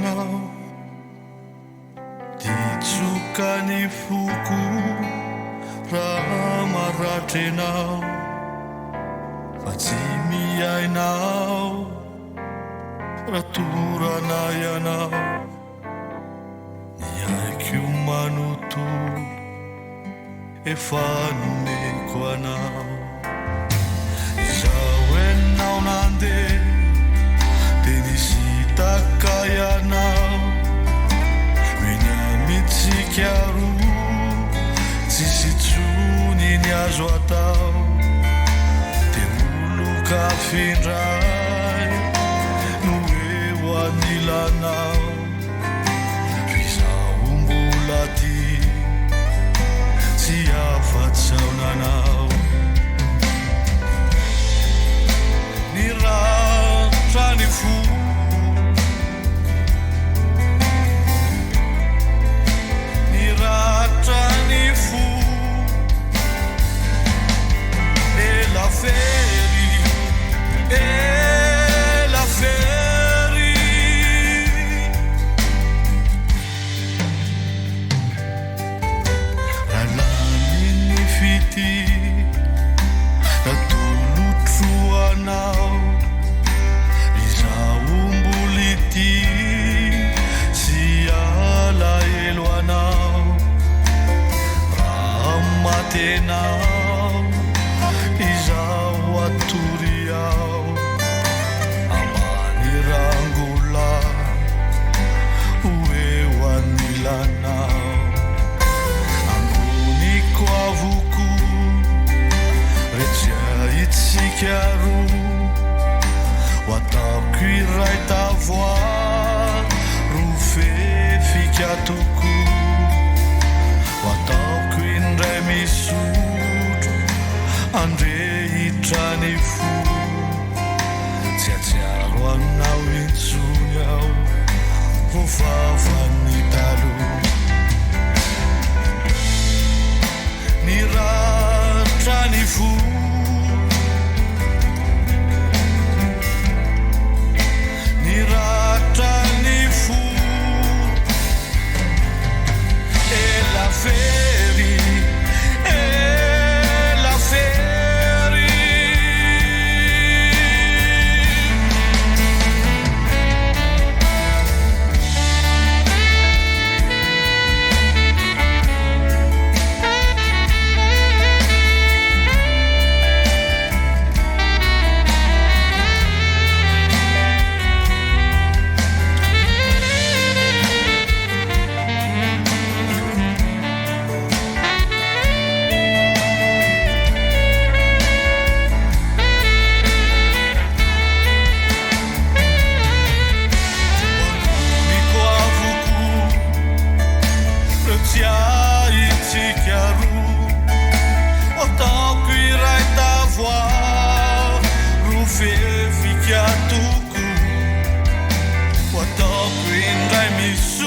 anao ditsoka ny foko raha maratra anao fa tsy miainao raha torana ianao ny aiko manontolo efa nomeko anao izao enao nandeha de nisitaka ianao mitsika roa tsisy tsony ny azo atao de olokafindray no eo anilanao fizaho mbola ty tsy afatsaonanao ny ratra ny fo Rattani fu e la feri la lanini fiti la tulutruanao isaumboliti siala eloanao matenao izao aturiao amani rangola eo anilanao angoniko avuko retia itsika roa ho ataoko iray tavoa ro fefika toko ho ataoko indray misotro andre hitrany fo tsy atsiaro anao intsony ao vo vavany talo ny ratrany fo ny ratrany fo e la feri Fica tuku, what dog green by me.